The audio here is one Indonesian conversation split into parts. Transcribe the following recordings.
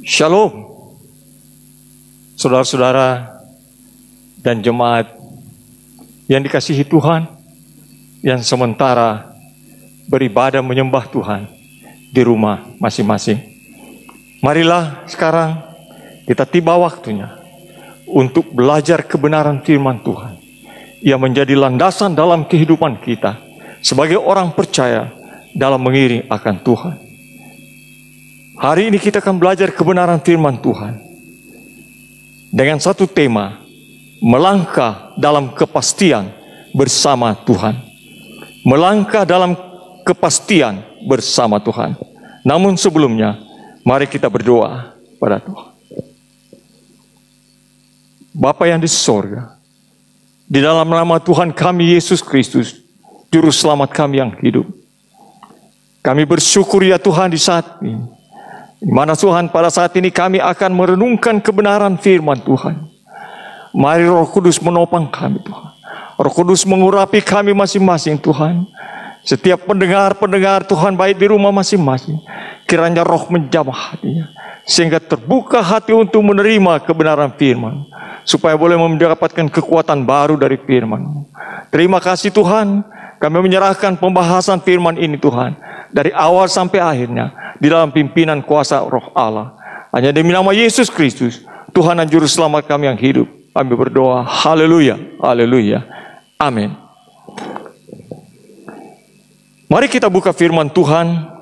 Shalom, saudara-saudara dan jemaat yang dikasihi Tuhan, yang sementara beribadah menyembah Tuhan di rumah masing-masing. Marilah sekarang kita tiba waktunya untuk belajar kebenaran firman Tuhan yang menjadi landasan dalam kehidupan kita sebagai orang percaya dalam mengiring akan Tuhan. Hari ini kita akan belajar kebenaran firman Tuhan dengan satu tema, melangkah dalam kepastian bersama Tuhan. Melangkah dalam kepastian bersama Tuhan. Namun sebelumnya, mari kita berdoa pada Tuhan. Bapa yang di surga, di dalam nama Tuhan kami Yesus Kristus, Juru Selamat kami yang hidup, kami bersyukur ya Tuhan di saat ini, di mana Tuhan pada saat ini kami akan merenungkan kebenaran firman Tuhan. Mari Roh Kudus menopang kami Tuhan. Roh Kudus mengurapi kami masing-masing Tuhan. Setiap pendengar-pendengar Tuhan baik di rumah masing-masing, kiranya Roh menjamah hatinya, sehingga terbuka hati untuk menerima kebenaran firman, supaya boleh mendapatkan kekuatan baru dari firman. Terima kasih Tuhan, kami menyerahkan pembahasan firman ini Tuhan, dari awal sampai akhirnya, di dalam pimpinan kuasa Roh Allah. Hanya demi nama Yesus Kristus, Tuhan dan Juru Selamat kami yang hidup, kami berdoa. Haleluya, haleluya, amin. Mari kita buka firman Tuhan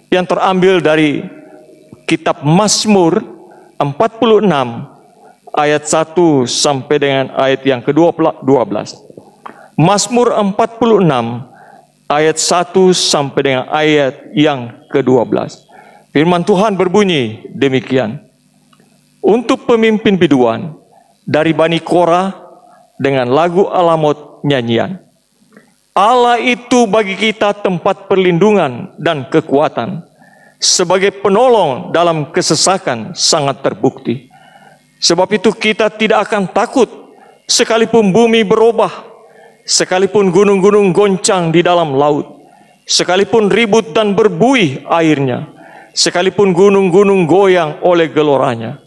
yang terambil dari kitab Mazmur 46 ayat 1 sampai dengan ayat yang ke-12. Mazmur 46 ayat 1 sampai dengan ayat yang ke-12. Firman Tuhan berbunyi demikian. Untuk pemimpin biduan dari Bani Korah dengan lagu alamot nyanyian. Allah itu bagi kita tempat perlindungan dan kekuatan. Sebagai penolong dalam kesesakan sangat terbukti. Sebab itu kita tidak akan takut sekalipun bumi berubah, sekalipun gunung-gunung goncang di dalam laut, sekalipun ribut dan berbuih airnya, sekalipun gunung-gunung goyang oleh geloranya.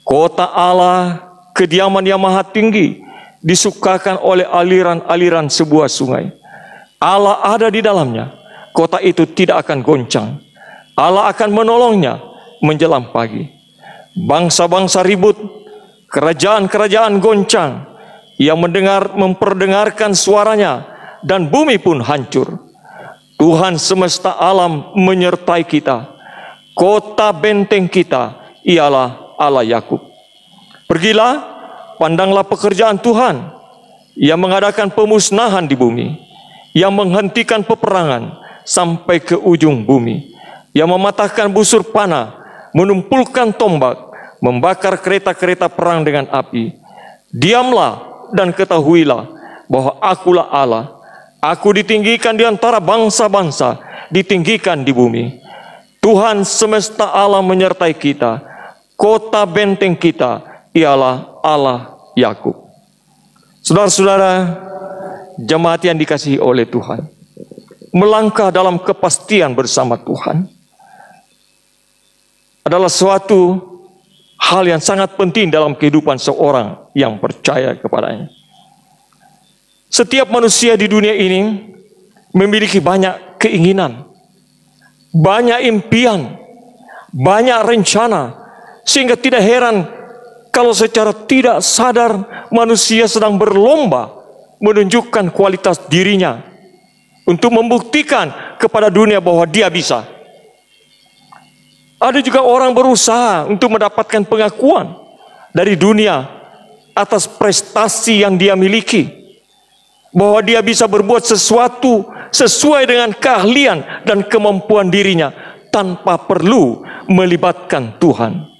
Kota Allah, kediaman yang maha tinggi, disukakan oleh aliran-aliran sebuah sungai. Allah ada di dalamnya, kota itu tidak akan goncang. Allah akan menolongnya menjelang pagi. Bangsa-bangsa ribut, kerajaan-kerajaan goncang, yang memperdengarkan suaranya, dan bumi pun hancur. Tuhan semesta alam menyertai kita. Kota benteng kita ialah Allah Yakub. Pergilah, pandanglah pekerjaan Tuhan yang mengadakan pemusnahan di bumi, yang menghentikan peperangan sampai ke ujung bumi, yang mematahkan busur panah, menumpulkan tombak, membakar kereta-kereta perang dengan api. Diamlah dan ketahuilah bahwa akulah Allah. Aku ditinggikan di antara bangsa-bangsa, ditinggikan di bumi. Tuhan semesta alam menyertai kita. Kota benteng kita ialah Allah Yakub. Saudara-saudara, jemaat yang dikasihi oleh Tuhan, melangkah dalam kepastian bersama Tuhan adalah suatu hal yang sangat penting dalam kehidupan seorang yang percaya kepadanya. Setiap manusia di dunia ini memiliki banyak keinginan, banyak impian, banyak rencana, sehingga tidak heran kalau secara tidak sadar manusia sedang berlomba menunjukkan kualitas dirinya untuk membuktikan kepada dunia bahwa dia bisa. Ada juga orang berusaha untuk mendapatkan pengakuan dari dunia atas prestasi yang dia miliki, bahwa dia bisa berbuat sesuatu sesuai dengan keahlian dan kemampuan dirinya tanpa perlu melibatkan Tuhan.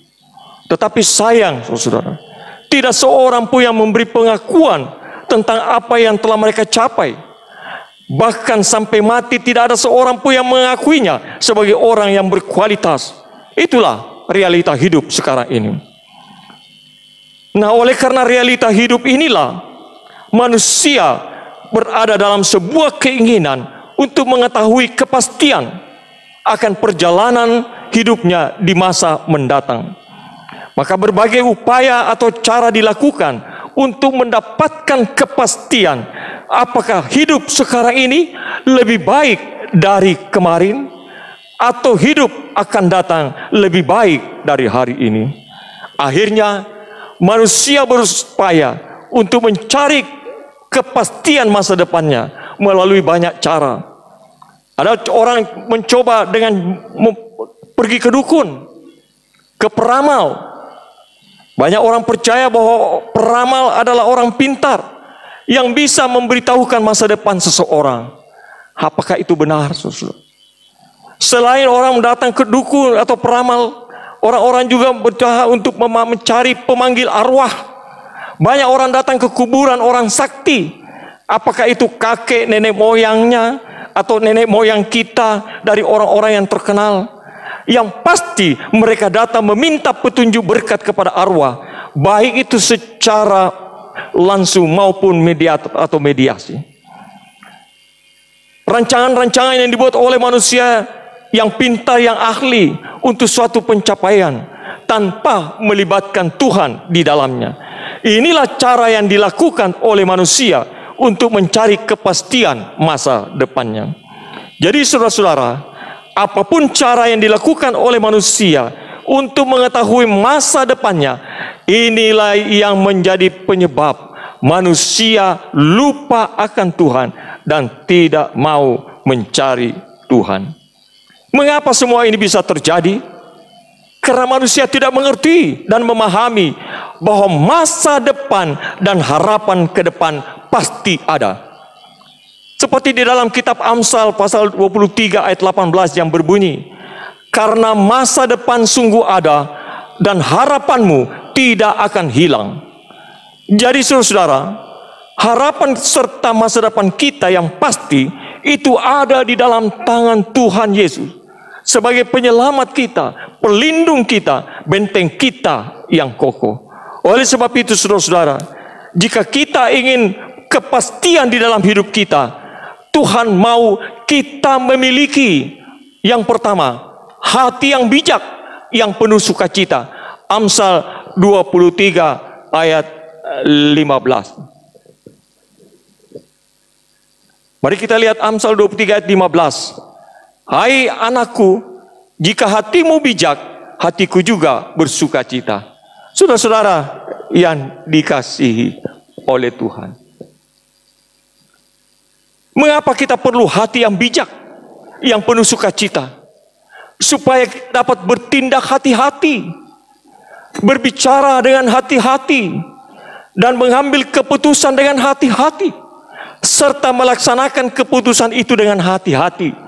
Tetapi sayang, saudara, tidak seorang pun yang memberi pengakuan tentang apa yang telah mereka capai. Bahkan sampai mati tidak ada seorang pun yang mengakuinya sebagai orang yang berkualitas. Itulah realita hidup sekarang ini. Nah, oleh karena realita hidup inilah manusia berada dalam sebuah keinginan untuk mengetahui kepastian akan perjalanan hidupnya di masa mendatang. Maka berbagai upaya atau cara dilakukan untuk mendapatkan kepastian apakah hidup sekarang ini lebih baik dari kemarin atau hidup akan datang lebih baik dari hari ini. Akhirnya manusia berupaya untuk mencari kepastian masa depannya melalui banyak cara. Ada orang mencoba dengan pergi ke dukun, ke peramal. Banyak orang percaya bahwa peramal adalah orang pintar yang bisa memberitahukan masa depan seseorang. Apakah itu benar, saudara? Selain orang datang ke dukun atau peramal, orang-orang juga berusaha untuk mencari pemanggil arwah. Banyak orang datang ke kuburan orang sakti. Apakah itu kakek nenek moyangnya atau nenek moyang kita dari orang-orang yang terkenal? Yang pasti mereka datang meminta petunjuk berkat kepada arwah, baik itu secara langsung maupun atau mediasi. Rancangan-rancangan yang dibuat oleh manusia yang pintar, yang ahli untuk suatu pencapaian tanpa melibatkan Tuhan di dalamnya. Inilah cara yang dilakukan oleh manusia untuk mencari kepastian masa depannya. Jadi saudara-saudara, apapun cara yang dilakukan oleh manusia untuk mengetahui masa depannya, inilah yang menjadi penyebab manusia lupa akan Tuhan dan tidak mau mencari Tuhan. Mengapa semua ini bisa terjadi? Karena manusia tidak mengerti dan memahami bahwa masa depan dan harapan ke depan pasti ada. Seperti di dalam kitab Amsal pasal 23 ayat 18 yang berbunyi, karena masa depan sungguh ada dan harapanmu tidak akan hilang. Jadi saudara, harapan serta masa depan kita yang pasti itu ada di dalam tangan Tuhan Yesus. Sebagai penyelamat kita, pelindung kita, benteng kita yang kokoh. Oleh sebab itu saudara-saudara, jika kita ingin kepastian di dalam hidup kita, Tuhan mau kita memiliki yang pertama, hati yang bijak, yang penuh sukacita. Amsal 23 ayat 15. Mari kita lihat Amsal 23 ayat 15. Hai anakku, jika hatimu bijak, hatiku juga bersukacita. Saudara-saudara yang dikasihi oleh Tuhan, mengapa kita perlu hati yang bijak, yang penuh sukacita? Supaya dapat bertindak hati-hati, berbicara dengan hati-hati, dan mengambil keputusan dengan hati-hati, serta melaksanakan keputusan itu dengan hati-hati.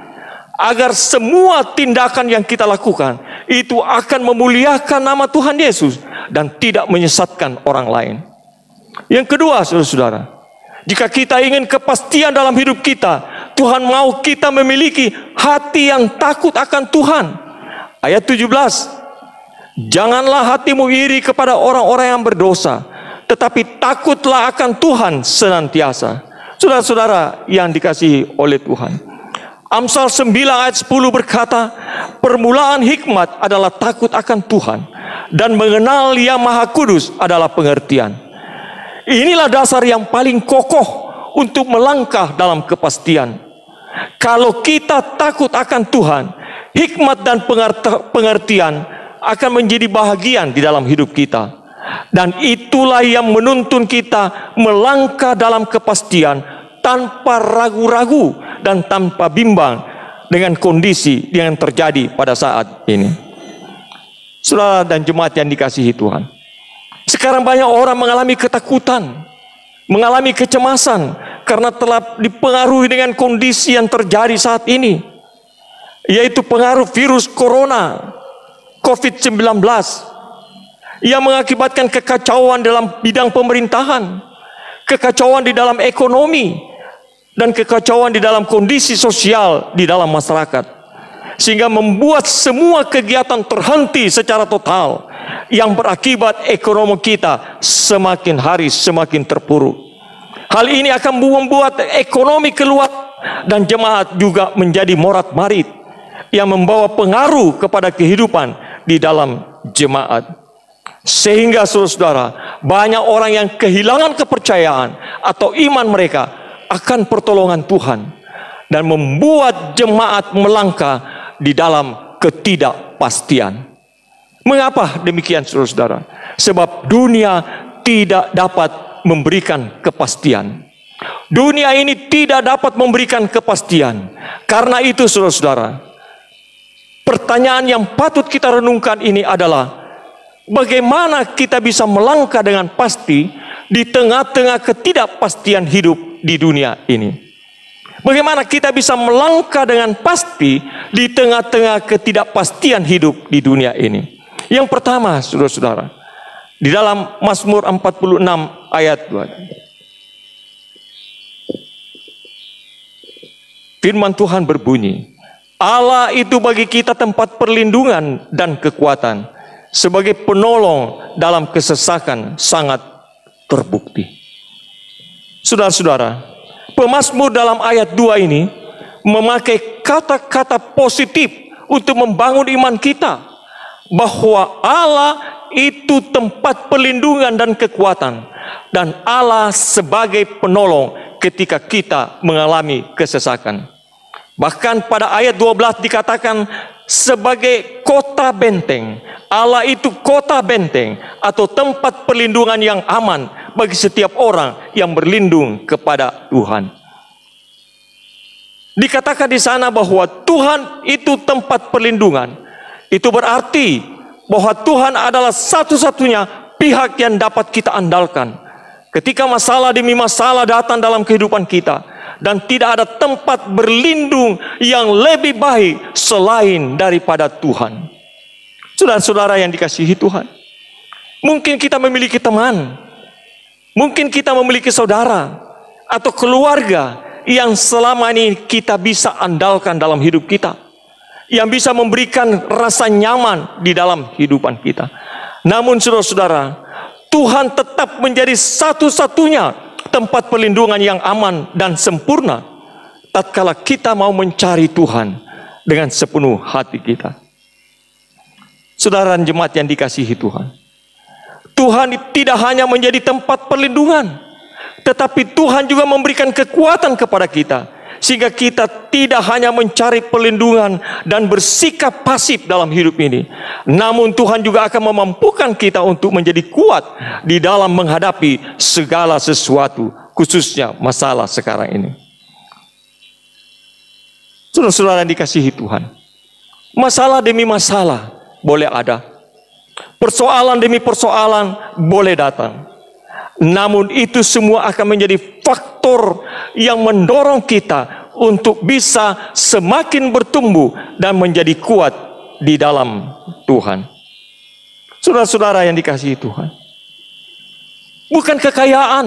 Agar semua tindakan yang kita lakukan itu akan memuliakan nama Tuhan Yesus dan tidak menyesatkan orang lain. Yang kedua, saudara-saudara, jika kita ingin kepastian dalam hidup kita, Tuhan mau kita memiliki hati yang takut akan Tuhan. Ayat 17, janganlah hatimu iri kepada orang-orang yang berdosa, tetapi takutlah akan Tuhan senantiasa. Saudara-saudara yang dikasihi oleh Tuhan, Amsal 9 ayat 10 berkata, permulaan hikmat adalah takut akan Tuhan, dan mengenal Yang Maha Kudus adalah pengertian. Inilah dasar yang paling kokoh untuk melangkah dalam kepastian. Kalau kita takut akan Tuhan, hikmat dan pengertian akan menjadi bahagian di dalam hidup kita. Dan itulah yang menuntun kita melangkah dalam kepastian tanpa ragu-ragu dan tanpa bimbang dengan kondisi yang terjadi pada saat ini. Saudara dan jemaat yang dikasihi Tuhan, sekarang banyak orang mengalami ketakutan, mengalami kecemasan karena telah dipengaruhi dengan kondisi yang terjadi saat ini, yaitu pengaruh virus corona COVID-19 yang mengakibatkan kekacauan dalam bidang pemerintahan, kekacauan di dalam ekonomi, dan kekacauan di dalam kondisi sosial di dalam masyarakat, sehingga membuat semua kegiatan terhenti secara total, yang berakibat ekonomi kita semakin hari semakin terpuruk. Hal ini akan membuat ekonomi keluar dan jemaat juga menjadi morat-marit. yang membawa pengaruh kepada kehidupan di dalam jemaat. Sehingga saudara-saudara, banyak orang yang kehilangan kepercayaan atau iman mereka akan pertolongan Tuhan dan membuat jemaat melangkah di dalam ketidakpastian. Mengapa demikian saudara-saudara? Sebab dunia tidak dapat memberikan kepastian. Dunia ini tidak dapat memberikan kepastian. Karena itu saudara-saudara, pertanyaan yang patut kita renungkan ini adalah, bagaimana kita bisa melangkah dengan pasti di tengah-tengah ketidakpastian hidup di dunia ini? Bagaimana kita bisa melangkah dengan pasti di tengah-tengah ketidakpastian hidup di dunia ini? Yang pertama saudara-saudara, di dalam Mazmur 46 ayat 2. Firman Tuhan berbunyi, Allah itu bagi kita tempat perlindungan dan kekuatan, sebagai penolong dalam kesesakan sangat terbukti. Saudara-saudara, pemazmur dalam ayat 2 ini memakai kata-kata positif untuk membangun iman kita, bahwa Allah itu tempat perlindungan dan kekuatan, dan Allah sebagai penolong ketika kita mengalami kesesakan. Bahkan pada ayat 12 dikatakan sebagai kota benteng. Allah itu kota benteng atau tempat perlindungan yang aman bagi setiap orang yang berlindung kepada Tuhan. Dikatakan di sana bahwa Tuhan itu tempat perlindungan. Itu berarti bahwa Tuhan adalah satu-satunya pihak yang dapat kita andalkan ketika masalah demi masalah datang dalam kehidupan kita. Dan tidak ada tempat berlindung yang lebih baik selain daripada Tuhan. Saudara-saudara yang dikasihi Tuhan, mungkin kita memiliki teman, mungkin kita memiliki saudara atau keluarga yang selama ini kita bisa andalkan dalam hidup kita, yang bisa memberikan rasa nyaman di dalam kehidupan kita. Namun saudara-saudara, Tuhan tetap menjadi satu-satunya tempat perlindungan yang aman dan sempurna tatkala kita mau mencari Tuhan dengan sepenuh hati kita. Saudara jemaat yang dikasihi Tuhan, Tuhan tidak hanya menjadi tempat perlindungan, tetapi Tuhan juga memberikan kekuatan kepada kita, sehingga kita tidak hanya mencari perlindungan dan bersikap pasif dalam hidup ini, namun Tuhan juga akan memampukan kita untuk menjadi kuat di dalam menghadapi segala sesuatu, khususnya masalah sekarang ini. Saudara-saudara yang dikasihi Tuhan, masalah demi masalah boleh ada, persoalan demi persoalan boleh datang. Namun itu semua akan menjadi faktor yang mendorong kita untuk bisa semakin bertumbuh dan menjadi kuat di dalam Tuhan. Saudara-saudara yang dikasihi Tuhan, bukan kekayaan,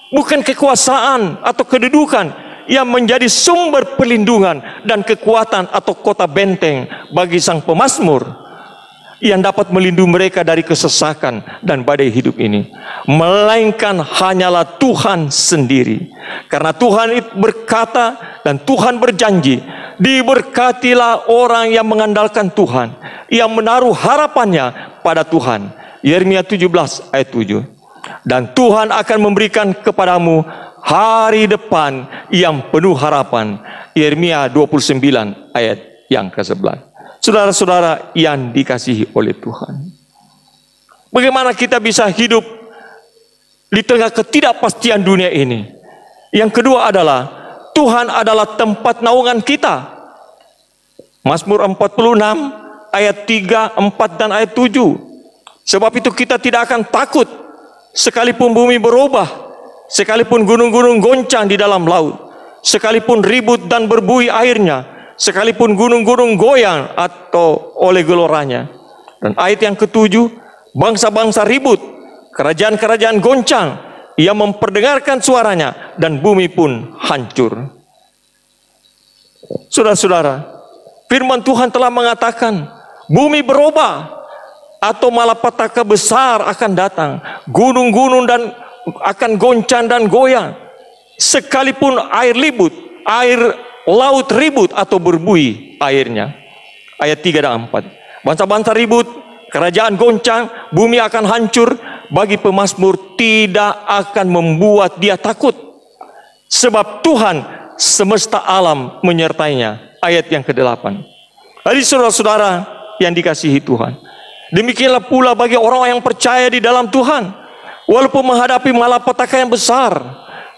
bukan kekuasaan atau kedudukan yang menjadi sumber perlindungan dan kekuatan atau kota benteng bagi sang pemazmur yang dapat melindungi mereka dari kesesakan dan badai hidup ini, melainkan hanyalah Tuhan sendiri. Karena Tuhan itu berkata dan Tuhan berjanji, diberkatilah orang yang mengandalkan Tuhan, yang menaruh harapannya pada Tuhan. Yeremia 17 ayat 7. Dan Tuhan akan memberikan kepadamu hari depan yang penuh harapan. Yeremia 29 ayat yang ke-11. Saudara-saudara yang dikasihi oleh Tuhan, bagaimana kita bisa hidup di tengah ketidakpastian dunia ini? Yang kedua adalah Tuhan adalah tempat naungan kita. Mazmur 46 ayat 3, 4 dan ayat 7. Sebab itu kita tidak akan takut sekalipun bumi berubah, sekalipun gunung-gunung goncang di dalam laut, sekalipun ribut dan berbuih airnya, sekalipun gunung-gunung goyang atau oleh geloranya. Dan ayat yang ke-7, bangsa-bangsa ribut, kerajaan-kerajaan goncang, ia memperdengarkan suaranya dan bumi pun hancur. Saudara-saudara, firman Tuhan telah mengatakan bumi berubah atau malapetaka besar akan datang, gunung-gunung dan akan goncang dan goyang, sekalipun air ribut, air laut ribut atau berbuih airnya. Ayat 3 dan 4. Bangsa-bangsa ribut, kerajaan goncang, bumi akan hancur. Bagi pemazmur tidak akan membuat dia takut, sebab Tuhan semesta alam menyertainya. Ayat yang ke-8. Jadi saudara-saudara yang dikasihi Tuhan, demikianlah pula bagi orang yang percaya di dalam Tuhan. Walaupun menghadapi malapetaka yang besar,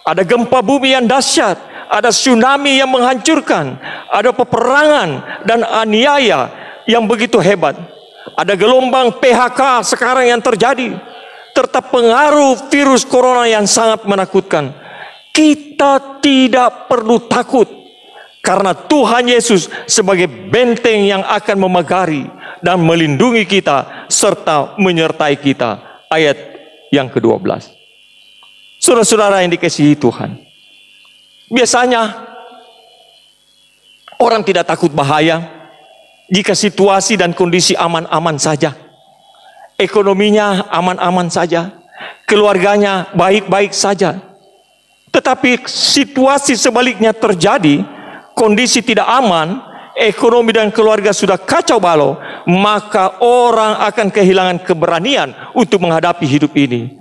ada gempa bumi yang dahsyat, ada tsunami yang menghancurkan, ada peperangan dan aniaya yang begitu hebat, ada gelombang PHK sekarang yang terjadi, serta pengaruh virus corona yang sangat menakutkan. Kita tidak perlu takut, karena Tuhan Yesus sebagai benteng yang akan memagari dan melindungi kita serta menyertai kita. Ayat yang ke-12. Saudara-saudara yang dikasihi Tuhan, biasanya orang tidak takut bahaya jika situasi dan kondisi aman-aman saja. Ekonominya aman-aman saja, keluarganya baik-baik saja. Tetapi situasi sebaliknya terjadi, kondisi tidak aman, ekonomi dan keluarga sudah kacau balau, maka orang akan kehilangan keberanian untuk menghadapi hidup ini,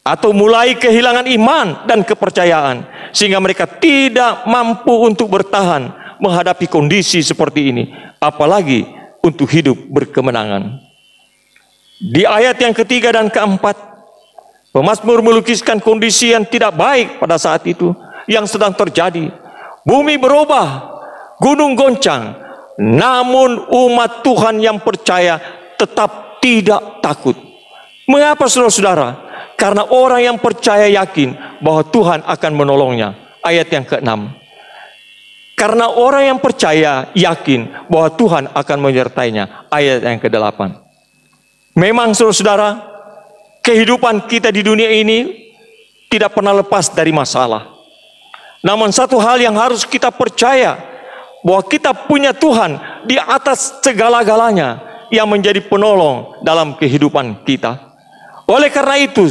atau mulai kehilangan iman dan kepercayaan, sehingga mereka tidak mampu untuk bertahan menghadapi kondisi seperti ini, apalagi untuk hidup berkemenangan. Di ayat yang ketiga dan keempat, pemazmur melukiskan kondisi yang tidak baik pada saat itu yang sedang terjadi. Bumi berubah, gunung goncang, namun umat Tuhan yang percaya tetap tidak takut. Mengapa saudara-saudara? Karena orang yang percaya yakin bahwa Tuhan akan menolongnya. Ayat yang ke-6. Karena orang yang percaya yakin bahwa Tuhan akan menyertainya. Ayat yang ke-8. Memang saudara-saudara, kehidupan kita di dunia ini tidak pernah lepas dari masalah. Namun satu hal yang harus kita percaya, bahwa kita punya Tuhan di atas segala-galanya yang menjadi penolong dalam kehidupan kita. Oleh karena itu,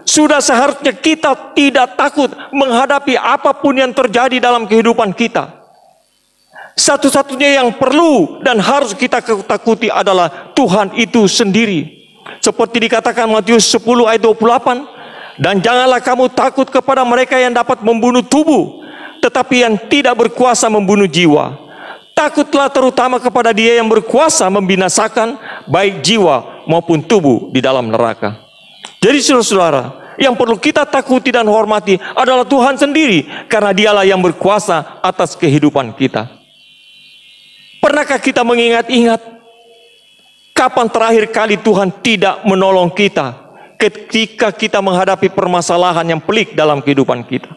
sudah seharusnya kita tidak takut menghadapi apapun yang terjadi dalam kehidupan kita. Satu-satunya yang perlu dan harus kita takuti adalah Tuhan itu sendiri. Seperti dikatakan Matius 10 ayat 28, dan janganlah kamu takut kepada mereka yang dapat membunuh tubuh, tetapi yang tidak berkuasa membunuh jiwa. Takutlah terutama kepada Dia yang berkuasa membinasakan baik jiwa maupun tubuh di dalam neraka. Jadi saudara-saudara, yang perlu kita takuti dan hormati adalah Tuhan sendiri, karena Dialah yang berkuasa atas kehidupan kita. Pernahkah kita mengingat-ingat kapan terakhir kali Tuhan tidak menolong kita ketika kita menghadapi permasalahan yang pelik dalam kehidupan kita?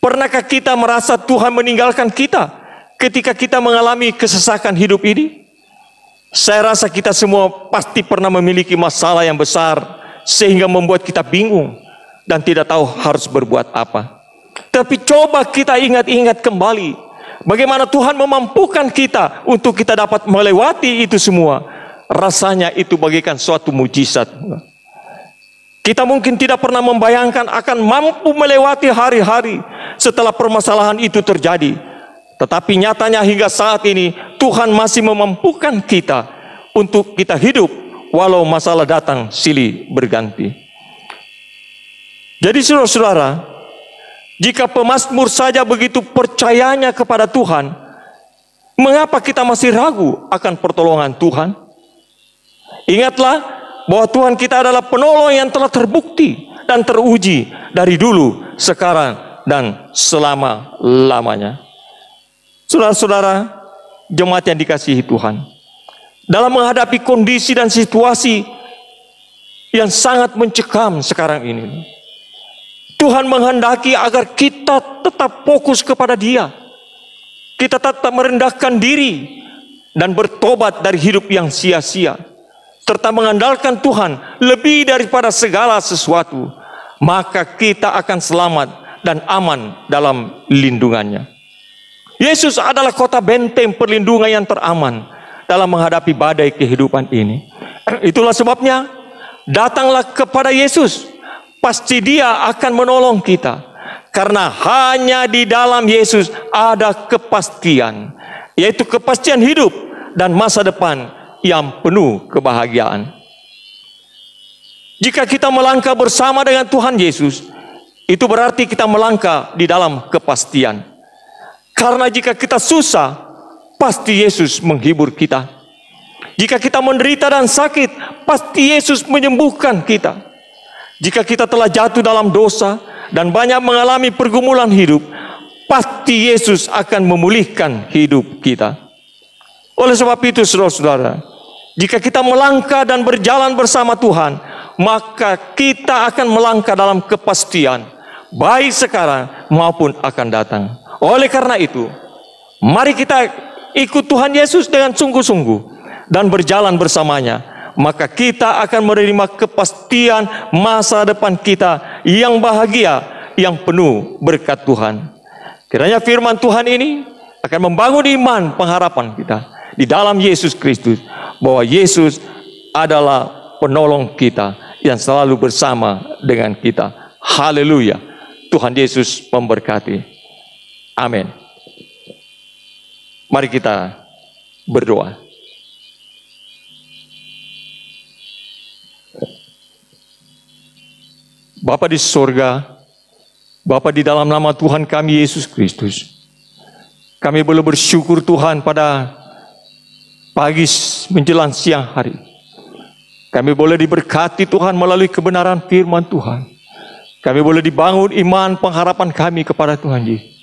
Pernahkah kita merasa Tuhan meninggalkan kita ketika kita mengalami kesesakan hidup ini? Saya rasa kita semua pasti pernah memiliki masalah yang besar sehingga membuat kita bingung dan tidak tahu harus berbuat apa. Tapi coba kita ingat-ingat kembali bagaimana Tuhan memampukan kita untuk kita dapat melewati itu semua. Rasanya itu bagaikan suatu mujizat. Kita mungkin tidak pernah membayangkan akan mampu melewati hari-hari setelah permasalahan itu terjadi. Tetapi nyatanya hingga saat ini Tuhan masih memampukan kita untuk kita hidup walau masalah datang silih berganti. Jadi saudara-saudara, jika pemazmur saja begitu percayanya kepada Tuhan, mengapa kita masih ragu akan pertolongan Tuhan? Ingatlah bahwa Tuhan kita adalah penolong yang telah terbukti dan teruji dari dulu, sekarang, dan selama-lamanya. Saudara-saudara, jemaat yang dikasihi Tuhan, dalam menghadapi kondisi dan situasi yang sangat mencekam sekarang ini, Tuhan menghendaki agar kita tetap fokus kepada Dia. Kita tetap merendahkan diri dan bertobat dari hidup yang sia-sia, serta mengandalkan Tuhan lebih daripada segala sesuatu. Maka kita akan selamat dan aman dalam lindungannya. Yesus adalah kota benteng perlindungan yang teraman dalam menghadapi badai kehidupan ini. Itulah sebabnya datanglah kepada Yesus. Pasti Dia akan menolong kita. Karena hanya di dalam Yesus ada kepastian, yaitu kepastian hidup dan masa depan yang penuh kebahagiaan. Jika kita melangkah bersama dengan Tuhan Yesus, itu berarti kita melangkah di dalam kepastian. Karena jika kita susah, pasti Yesus menghibur kita. Jika kita menderita dan sakit, pasti Yesus menyembuhkan kita. Jika kita telah jatuh dalam dosa dan banyak mengalami pergumulan hidup, pasti Yesus akan memulihkan hidup kita. Oleh sebab itu, saudara-saudara, jika kita melangkah dan berjalan bersama Tuhan, maka kita akan melangkah dalam kepastian, baik sekarang maupun akan datang. Oleh karena itu, mari kita ikut Tuhan Yesus dengan sungguh-sungguh dan berjalan bersamanya. Maka kita akan menerima kepastian masa depan kita yang bahagia, yang penuh berkat Tuhan. Kiranya firman Tuhan ini akan membangun iman pengharapan kita di dalam Yesus Kristus, bahwa Yesus adalah penolong kita yang selalu bersama dengan kita. Haleluya. Tuhan Yesus memberkati. Amin. Mari kita berdoa. Bapa di surga, Bapa di dalam nama Tuhan kami Yesus Kristus, kami boleh bersyukur Tuhan pada pagi menjelang siang hari. Kami boleh diberkati Tuhan melalui kebenaran firman Tuhan. Kami boleh dibangun iman pengharapan kami kepada Tuhan Yesus,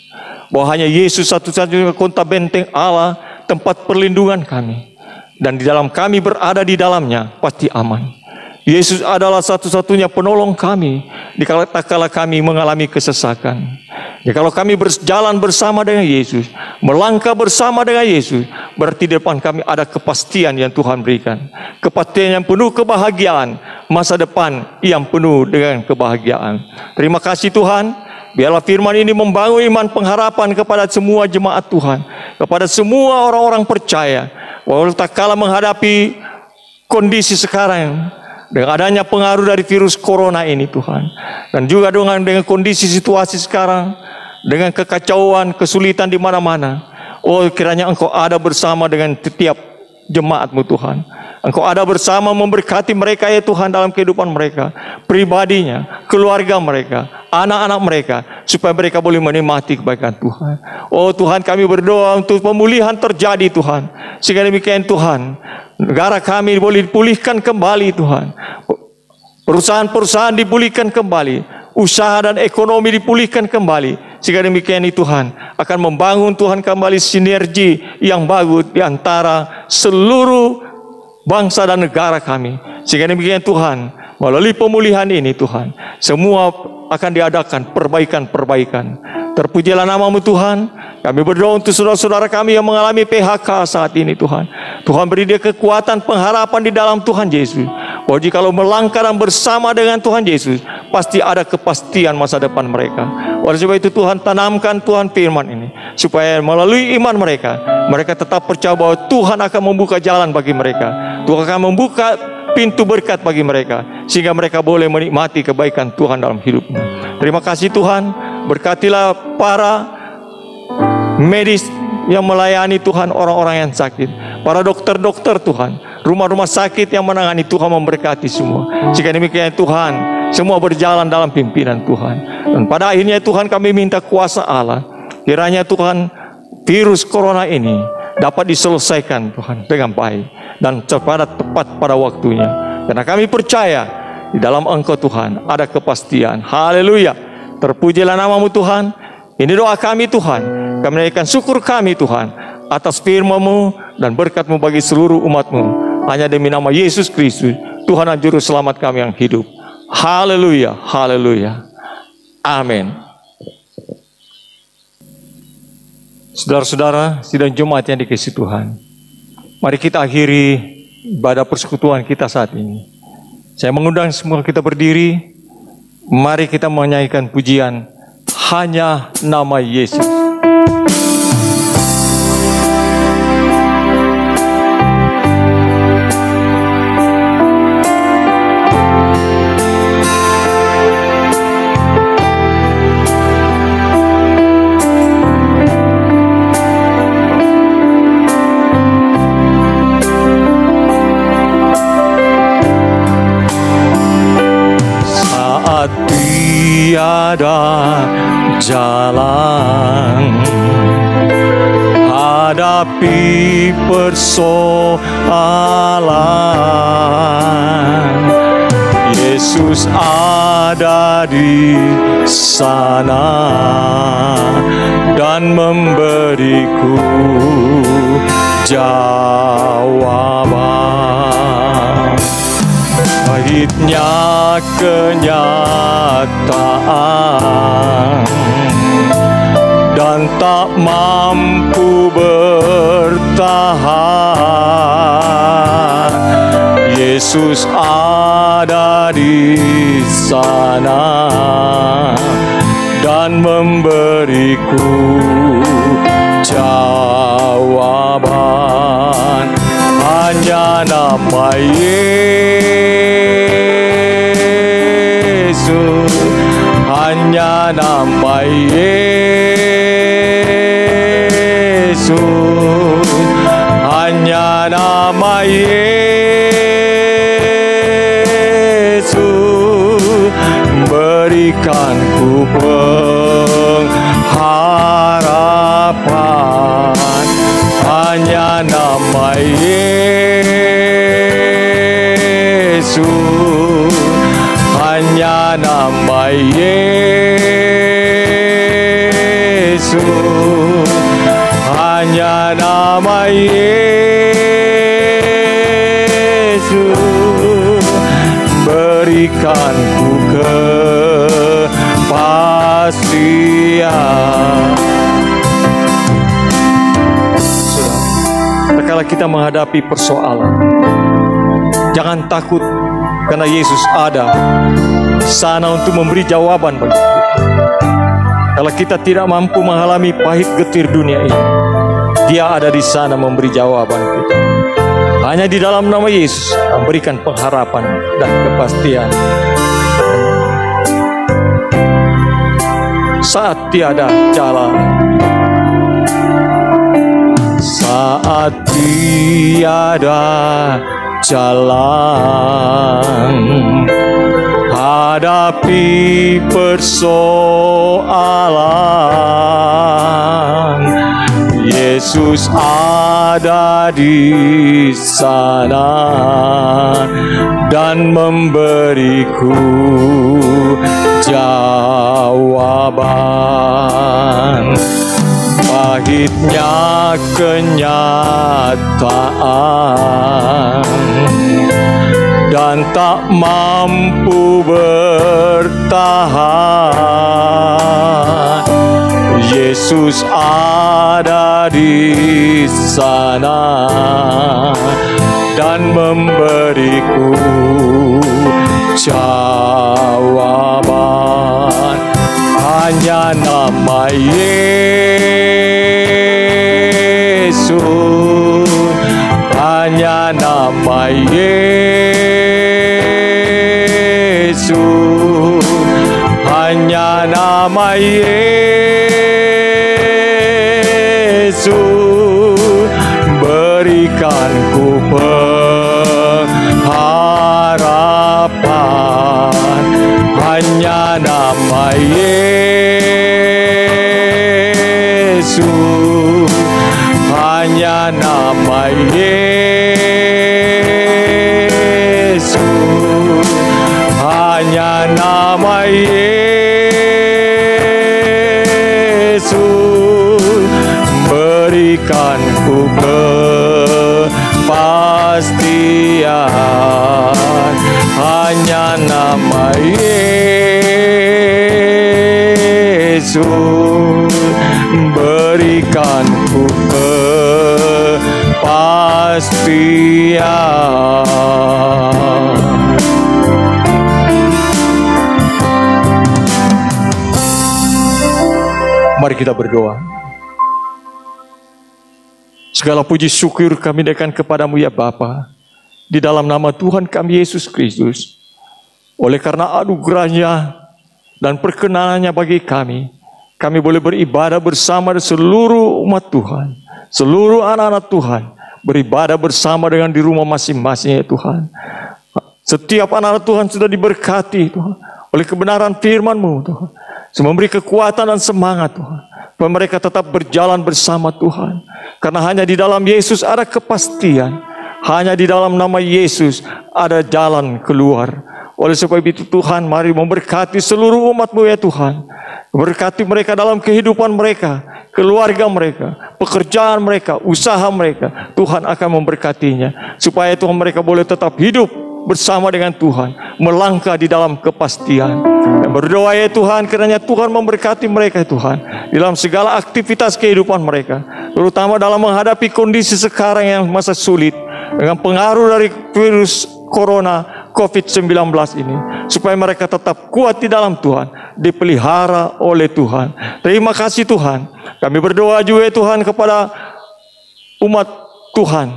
bahwa hanya Yesus satu-satunya kota benteng Allah, tempat perlindungan kami, dan di dalam kami berada di dalamnya pasti aman. Yesus adalah satu-satunya penolong kami di kala kami mengalami kesesakan. Ya, kalau kami berjalan bersama dengan Yesus, melangkah bersama dengan Yesus, berarti di depan kami ada kepastian yang Tuhan berikan. Kepastian yang penuh kebahagiaan, masa depan yang penuh dengan kebahagiaan. Terima kasih Tuhan. Biarlah firman ini membangun iman pengharapan kepada semua jemaat Tuhan, kepada semua orang-orang percaya, bahwa tak kala menghadapi kondisi sekarang, dengan adanya pengaruh dari virus corona ini Tuhan, dan juga dengan kondisi situasi sekarang, dengan kekacauan, kesulitan di mana-mana, oh kiranya Engkau ada bersama dengan setiap jemaat-Mu Tuhan. Engkau ada bersama memberkati mereka ya Tuhan dalam kehidupan mereka, pribadinya, keluarga mereka, anak-anak mereka, supaya mereka boleh menikmati kebaikan Tuhan. Oh Tuhan, kami berdoa untuk pemulihan terjadi Tuhan, sehingga demikian Tuhan, negara kami boleh dipulihkan kembali Tuhan, perusahaan-perusahaan dipulihkan kembali, usaha dan ekonomi dipulihkan kembali, sehingga demikian Tuhan akan membangun Tuhan kembali sinergi yang bagus di antara seluruh bangsa dan negara kami. Sehingga demikian Tuhan, melalui pemulihan ini Tuhan, semua akan diadakan perbaikan-perbaikan. Terpujilah nama-Mu Tuhan. Kami berdoa untuk saudara-saudara kami yang mengalami PHK saat ini Tuhan. Tuhan beri dia kekuatan pengharapan di dalam Tuhan Yesus, bahwa jikalau melangkah dan bersama dengan Tuhan Yesus, pasti ada kepastian masa depan mereka. Oleh sebab itu Tuhan, tanamkan Tuhan firman ini, supaya melalui iman mereka, mereka tetap percaya bahwa Tuhan akan membuka jalan bagi mereka. Tuhan akan membuka pintu berkat bagi mereka, sehingga mereka boleh menikmati kebaikan Tuhan dalam hidupnya. Terima kasih Tuhan. Berkatilah para medis yang melayani Tuhan orang-orang yang sakit, para dokter-dokter Tuhan, rumah-rumah sakit yang menangani, Tuhan memberkati semua. Jika demikian Tuhan, semua berjalan dalam pimpinan Tuhan. Dan pada akhirnya Tuhan, kami minta kuasa Allah, kiranya Tuhan virus corona ini dapat diselesaikan Tuhan dengan baik dan tepat pada waktunya. Karena kami percaya di dalam Engkau Tuhan ada kepastian. Haleluya. Terpujilah nama-Mu Tuhan. Ini doa kami Tuhan. Kami menaikkan syukur kami Tuhan atas firman-Mu dan berkat-Mu bagi seluruh umat-Mu. Hanya demi nama Yesus Kristus, Tuhan dan Juru Selamat kami yang hidup. Haleluya, haleluya. Amin. Saudara-saudara, sidang jemaat yang dikasihi Tuhan, mari kita akhiri ibadah persekutuan kita saat ini. Saya mengundang semua kita berdiri. Mari kita menyanyikan pujian Hanya Nama Yesus. ada jalan. Hadapi persoalan, Yesus ada di sana dan memberiku jawaban. Pahitnya kenyataan dan tak mampu bertahan, Yesus ada di sana dan memberiku jawaban. Hanya nama Yesus, hanya nama Yesus, hanya nama Yesus, berikanku pengharapan. Hanya nama Yesus, hanya nama Yesus, hanya nama Yesus, berikanku kepastian. Saudara, kita menghadapi persoalan, jangan takut, karena Yesus ada di sana untuk memberi jawaban bagi kita. Kalau kita tidak mampu mengalami pahit getir dunia ini, Dia ada di sana memberi jawaban kita. Hanya di dalam nama Yesus memberikan pengharapan dan kepastian. Saat tiada jalan, saat tiada jalan, hadapi persoalan, Yesus ada di sana dan memberiku jawaban. Pahitnya kenyataan dan tak mampu bertahan, Yesus ada di sana dan memberiku jawaban. Hanya nama Yesus, hanya nama Yesus, hanya nama Yesus, berikanku pengharapan. Hanya nama Yesus, hanya nama Yesus, hanya nama Yesus, berikanku kepastian. Hanya nama Yesus, berikanku kepastian. Mari kita berdoa. Segala puji syukur kami naikkan kepadamu ya Bapa, di dalam nama Tuhan kami Yesus Kristus. Oleh karena anugerahnya dan perkenanannya bagi kami boleh beribadah bersama seluruh umat Tuhan, seluruh anak-anak Tuhan, beribadah bersama dengan di rumah masing-masing ya Tuhan. Setiap anak-anak Tuhan sudah diberkati Tuhan oleh kebenaran firman-Mu Tuhan. memberi kekuatan dan semangat Tuhan, supaya mereka tetap berjalan bersama Tuhan. Karena hanya di dalam Yesus ada kepastian, hanya di dalam nama Yesus ada jalan keluar. Oleh sebab itu Tuhan, mari memberkati seluruh umat-Mu ya Tuhan. Berkati mereka dalam kehidupan mereka, keluarga mereka, pekerjaan mereka, usaha mereka. Tuhan akan memberkatinya, supaya Tuhan mereka boleh tetap hidup bersama dengan Tuhan, melangkah di dalam kepastian. Dan berdoa ya Tuhan, kiranya Tuhan memberkati mereka Tuhan, dalam segala aktivitas kehidupan mereka, terutama dalam menghadapi kondisi sekarang yang masa sulit, dengan pengaruh dari virus corona COVID-19 ini, supaya mereka tetap kuat di dalam Tuhan, dipelihara oleh Tuhan. Terima kasih Tuhan. Kami berdoa juga Tuhan kepada umat Tuhan,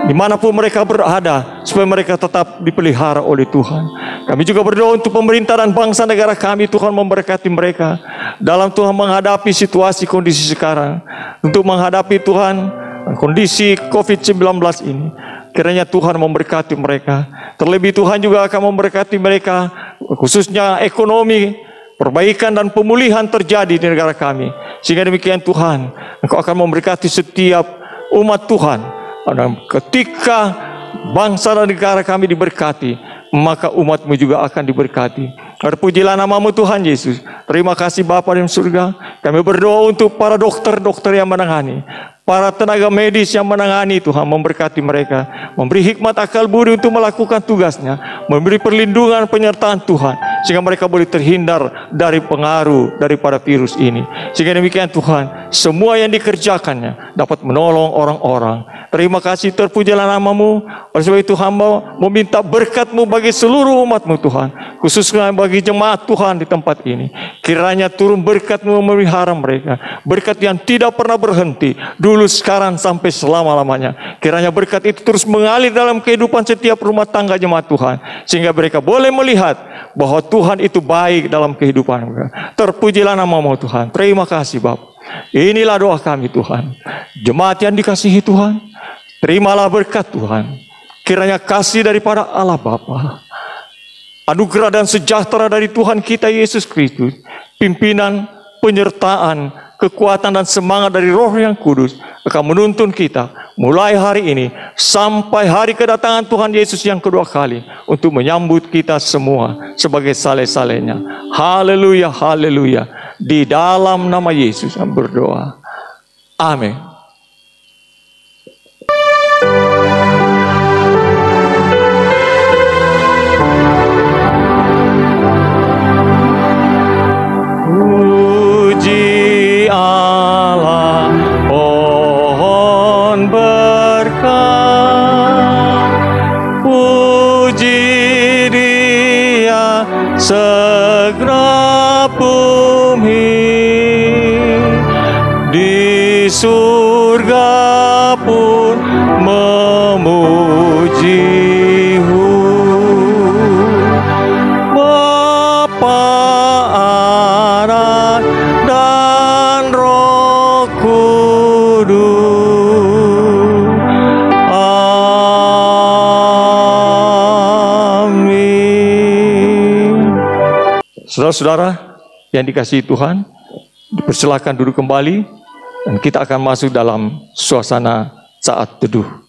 dimanapun mereka berada, supaya mereka tetap dipelihara oleh Tuhan. Kami juga berdoa untuk pemerintah dan bangsa negara kami, Tuhan memberkati mereka dalam Tuhan menghadapi situasi kondisi sekarang, untuk menghadapi Tuhan kondisi COVID-19 ini. Kiranya Tuhan memberkati mereka. Terlebih Tuhan juga akan memberkati mereka, khususnya ekonomi, perbaikan dan pemulihan terjadi di negara kami. Sehingga demikian Tuhan, Engkau akan memberkati setiap umat Tuhan. Dan ketika bangsa dan negara kami diberkati, maka umat-Mu juga akan diberkati. Terpujilah nama-Mu Tuhan Yesus. Terima kasih Bapa di surga. Kami berdoa untuk para dokter-dokter yang menangani, para tenaga medis yang menangani, Tuhan memberkati mereka, memberi hikmat akal budi untuk melakukan tugasnya, memberi perlindungan penyertaan Tuhan, sehingga mereka boleh terhindar dari pengaruh daripada virus ini. Sehingga demikian Tuhan, semua yang dikerjakannya dapat menolong orang-orang. Terima kasih, terpujilah nama-Mu. Oleh sebab itu hamba meminta berkat-Mu bagi seluruh umat-Mu Tuhan, khususnya bagi jemaat Tuhan di tempat ini. Kiranya turun berkat-Mu memelihara mereka, berkat yang tidak pernah berhenti, dulu, sekarang, sampai selama-lamanya. Kiranya berkat itu terus mengalir dalam kehidupan setiap rumah tangga jemaat Tuhan, sehingga mereka boleh melihat bahwa Tuhan itu baik dalam kehidupan mereka. Terpujilah nama-Mu Tuhan. Terima kasih Bapa. Inilah doa kami Tuhan. Jemaat yang dikasihi Tuhan, terimalah berkat Tuhan. Kiranya kasih daripada Allah Bapa, anugerah dan sejahtera dari Tuhan kita Yesus Kristus, pimpinan, penyertaan, kekuatan dan semangat dari Roh yang Kudus akan menuntun kita mulai hari ini sampai hari kedatangan Tuhan Yesus yang kedua kali, untuk menyambut kita semua sebagai saleh-salehnya. Haleluya, haleluya. Di dalam nama Yesus yang berdoa. Amin. Puji Allah, pohon berkat, puji Dia segera bumi, di surga pun memuji-Mu. Bapa, Anak, dan Roh Kudus. Amin. Saudara-saudara yang dikasihi Tuhan, dipersilakan duduk kembali, dan kita akan masuk dalam suasana saat teduh.